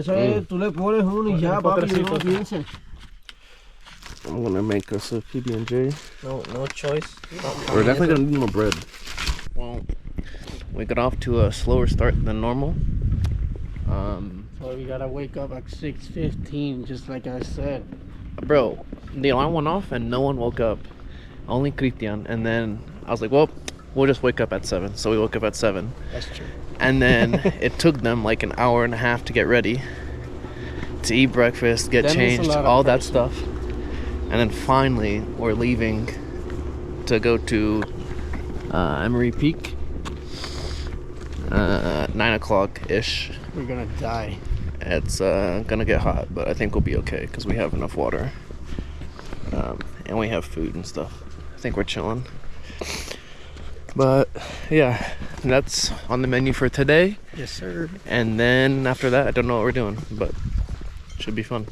tú le pones uno y ya, papi, no pienses. I'm gonna make us a PB&J. No choice. We're definitely gonna need more bread. Well, we got off to a slower start than normal. So we gotta wake up at 6:15, just like I said. Bro, the alarm went off and no one woke up. Only Christian. And then I was like, well, we'll just wake up at 7. So we woke up at 7. That's true. And then it took them like an hour and a half to get ready, to eat breakfast, get changed, all that stuff. And then finally, we're leaving to go to Emory Peak. 9 o'clock-ish. We're gonna die. It's gonna get hot, but I think we'll be okay because we have enough water. And we have food and stuff. I think we're chilling. But yeah, that's on the menu for today. Yes, sir. And then after that, I don't know what we're doing, but it should be fun.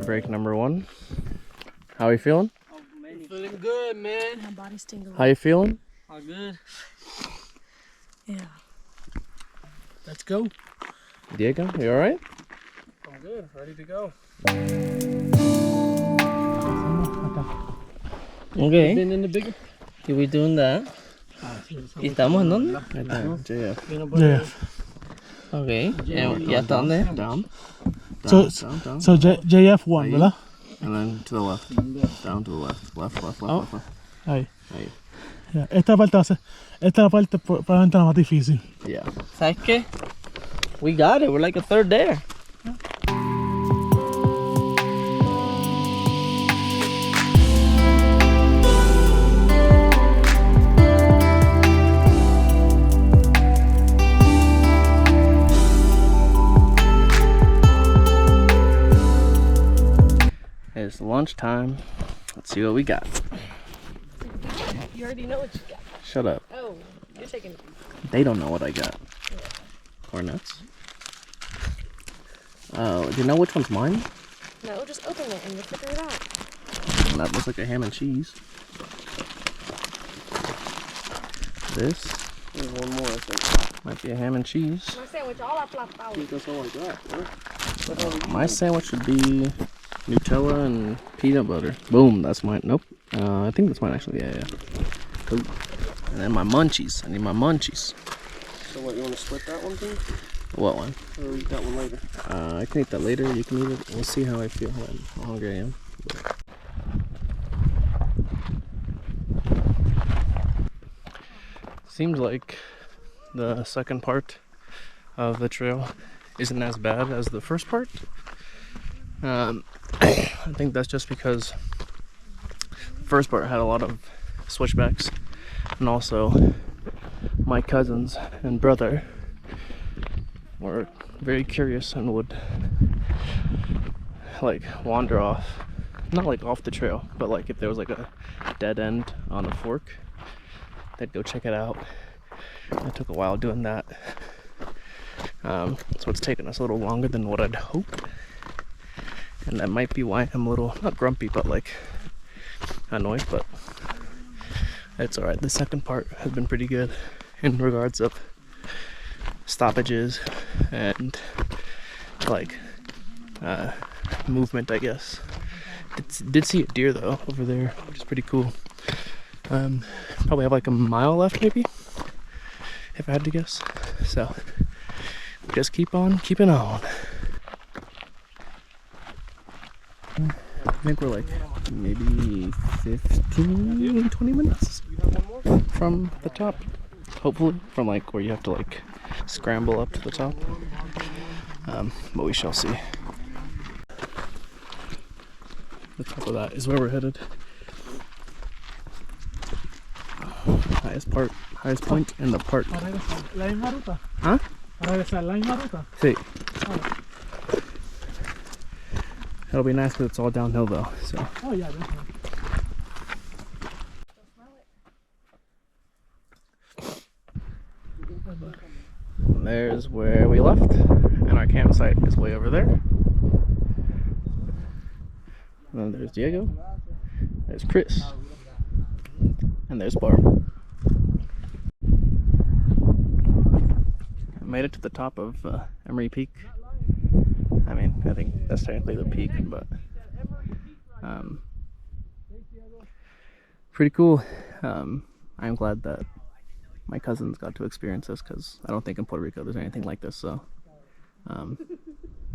Break number 1. How are you feeling? Feeling good, man. My body's tingling. How you feeling? All good. Yeah. Let's go. Diego, you alright? I'm good. Ready to go. Okay, Been in the bigger. we doing that. ¿Y estamos en dónde? Right there. JF. Yeah. Okay, ¿y hasta dónde? Down. So JF1, Ahí. ¿verdad? And then to the left. Down to the left. Left. Oh. Left. Ahí. Ahí. Ya, esta es la parte probablemente la más difícil. Yeah. ¿Sabes qué? We got it, we're like a third there. It's lunchtime. Let's see what we got. You already know what you got. Shut up. Oh, you're taking it. They don't know what I got. Cornets. Do you know which one's mine? No, just open it and we'll figure it out. That looks like a ham and cheese. This There's one more, I think. might be a ham and cheese. My sandwich all up flat out. I think that's all I got. My sandwich should be Nutella and peanut butter. Boom, that's mine. Nope. I think that's mine actually. Yeah. Cool. And then my munchies. I need my munchies. So what, you want to split that one thing? What one? Or eat that one later? I can eat that later. You can eat it. We'll see how I feel and how hungry I am. Seems like the second part of the trail isn't as bad as the first part. I think that's just because the first part had a lot of switchbacks, and also my cousins and brother were very curious and would like wander off, not like off the trail, but like if there was like a dead end on a fork, they'd go check it out. It took a while doing that, so it's taken us a little longer than what I'd hoped, and that might be why I'm a little, not grumpy, but like annoyed, but it's alright. The second part has been pretty good in regards of stoppages and like movement, I guess. Did see a deer though over there, which is pretty cool. Probably have like a mile left maybe, if I had to guess. So just keep on keeping on. I think we're like maybe 15, 20 minutes from the top. Hopefully, from like where you have to like scramble up to the top. But we shall see. The top of that is where we're headed. Highest point in the park. ¿La misma ruta? Huh? ¿Para regresar la misma ruta? Sí. It'll be nice because it's all downhill though. So. Oh, yeah, definitely. There's where we left, and our campsite is way over there. And then there's Diego, there's Chris, and there's Barb. made it to the top of Emory Peak. I mean, I think that's technically the peak, but pretty cool. I'm glad that my cousins got to experience this because I don't think in Puerto Rico there's anything like this. So,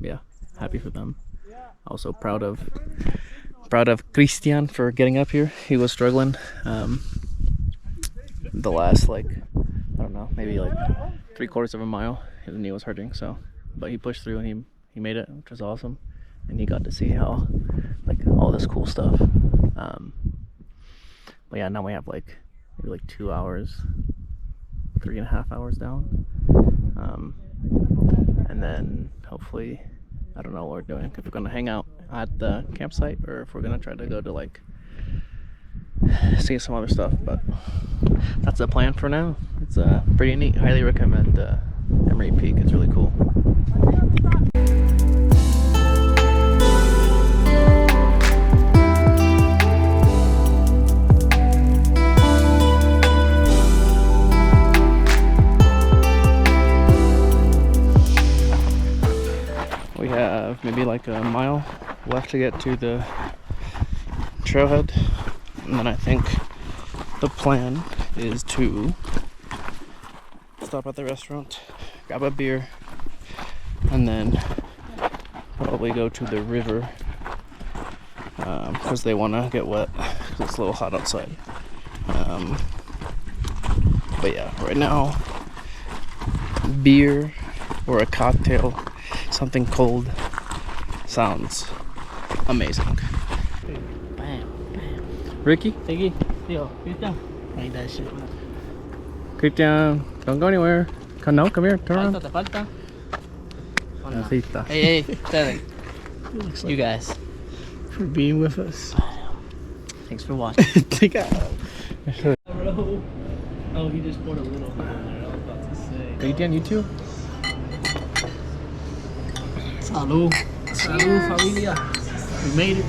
yeah, happy for them. Also proud of Christian for getting up here. He was struggling the last, like, I don't know, maybe like 3/4 of a mile. His knee was hurting, so, but he pushed through and he made it, which was awesome. And he got to see how, like, all this cool stuff. But yeah, now we have like maybe like 2 hours, 3.5 hours down. And then hopefully, I don't know what we're doing, if we're gonna hang out at the campsite or if we're gonna try to go to like see some other stuff. But that's the plan for now. It's pretty neat. Highly recommend Emory Peak. It's really cool. We have maybe like a mile left to get to the trailhead, and then I think the plan is to stop at the restaurant, grab a beer, and then probably go to the river because they want to get wet because it's a little hot outside. But yeah, right now, beer or a cocktail, something cold, sounds amazing. Bam, bam. Ricky? Tiki, yo, Christian. Like that shit. Christian, don't go anywhere. Come here, turn around. Te falta. Así está. Hey, ustedes. You guys. For being with us. Thanks for watching. Take out. Bro. Oh, he just poured a little bit in there. I was about to say. Christian, you too? Salud. Salud, familia. We made it.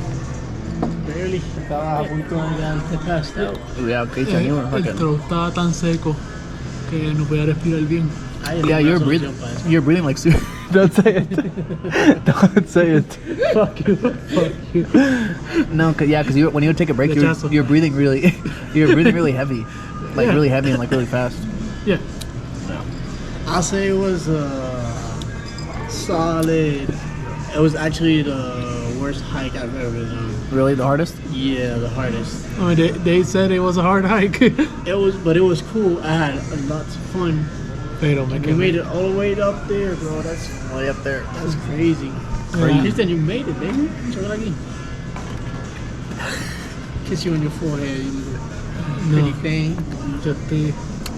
Barely. Estaba a punto de quedarte passed out. Yeah, Christian, you were El fucking... throat estaba tan seco que no podía respirar bien. Yeah, you're breathing like super. Don't say it. Don't say it. Fuck you. Fuck you. No, because when you would take a break, you're breathing really heavy, like really heavy and like really fast. Yeah. I'll say it was solid. It was actually the worst hike I've ever done. Really, the hardest? Yeah, the hardest. I mean, they said it was a hard hike. It was cool. I had lots of fun. Pero me We made it all the way up there, bro. That's Way up there. that's crazy. Yeah. Christian, you made it, baby. Check it again. Kiss you on your forehead, you little pretty thing.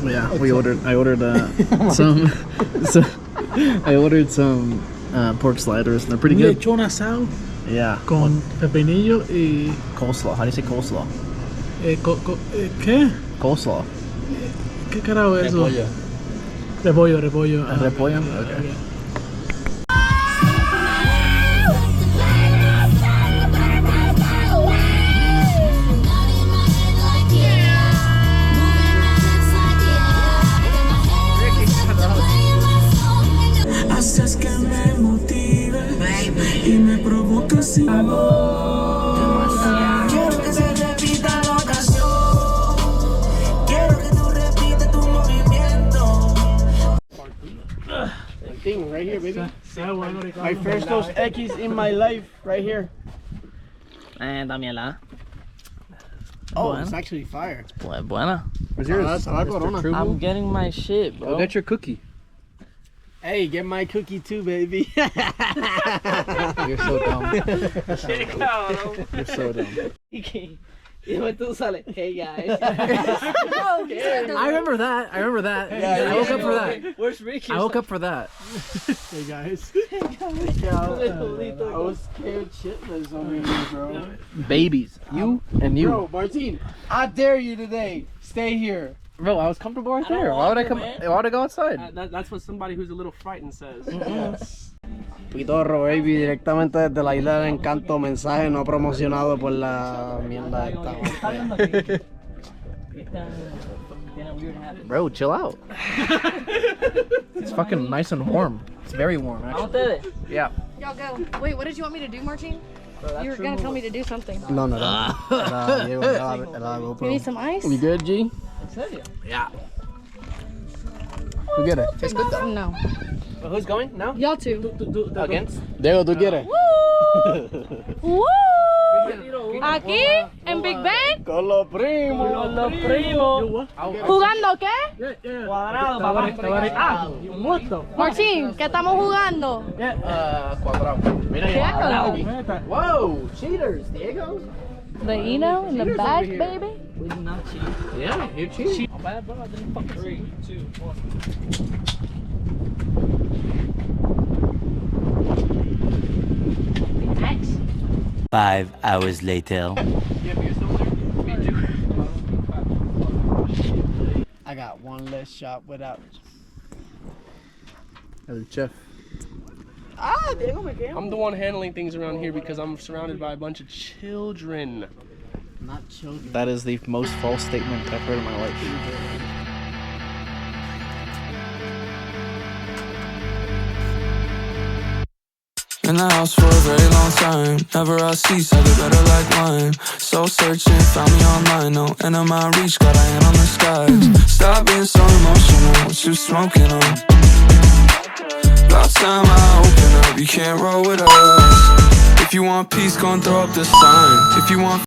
Yeah, I ordered some. I ordered some pork sliders, and they're pretty Un good. lechón asado Yeah. con pepinillo y Coleslaw. How do you say coleslaw? ¿qué? Coleslaw. ¿Qué carajo es eso? Repollo. Ah, Repollo? Okay. Haces que me motive y me provoca sin amor. Quiero que se repita la ocasión. Quiero que tú repites tu movimiento. Thing right here, baby. My first Dos Equis in my life, right here. Dámela. Oh, it's actually fire. Buena. Where's yours? That's la Corona. I'm getting my shit, bro. Go get your cookie. Hey, get my cookie too, baby. You're so dumb. You're so dumb. Y después tú sales, hey guys. I remember that. Yeah, I woke up for that. Where's Ricky? I woke up for that. Hey guys. I was scared shitless over here, bro. Babies. You and you. Bro, Martin, I dare you today. Stay here. Bro, I was comfortable right there. Why would I come? Why would I go outside? That's what somebody who's a little frightened says. Pitorro, baby, directamente desde la isla del encanto, mensaje no promocionado por la mierda esta. Bro, chill out. It's fucking nice and warm. It's very warm, actually. Yeah. Y'all go. Wait, what did you want me to do, Martin? You were gonna tell me to do something. No. You need some ice? You good, G? Yeah. Tú quieres? Tastes good though. No. Well, who's going now? Y'all two. Against? Diego, ¿tú quieres? Woo! Aquí, en Big Ben, Con los primos. ¿jugando qué? Cuadrado, papá. Muerto. Martín, ¿qué estamos jugando? Cuadrado. Mira Diego. Whoa, cheaters, Diego. The Eno in the back, baby. We did not cheat. Yeah, you cheated. Not bad, bro. I didn't fucking 3, 2, 1. 5 hours later. I got one less shot without El Chef. I'm the one handling things around here because I'm surrounded by a bunch of children. Not children. That is the most false statement I've heard in my life. In the house for a very long time. Never I cease, I get better like wine. Soul searching, found me online. No end of my reach, got a hand on the skies. Stop being so emotional, what you smoking on? About time I open up, you can't roll with us. If you want peace, go and throw up the sign. If you want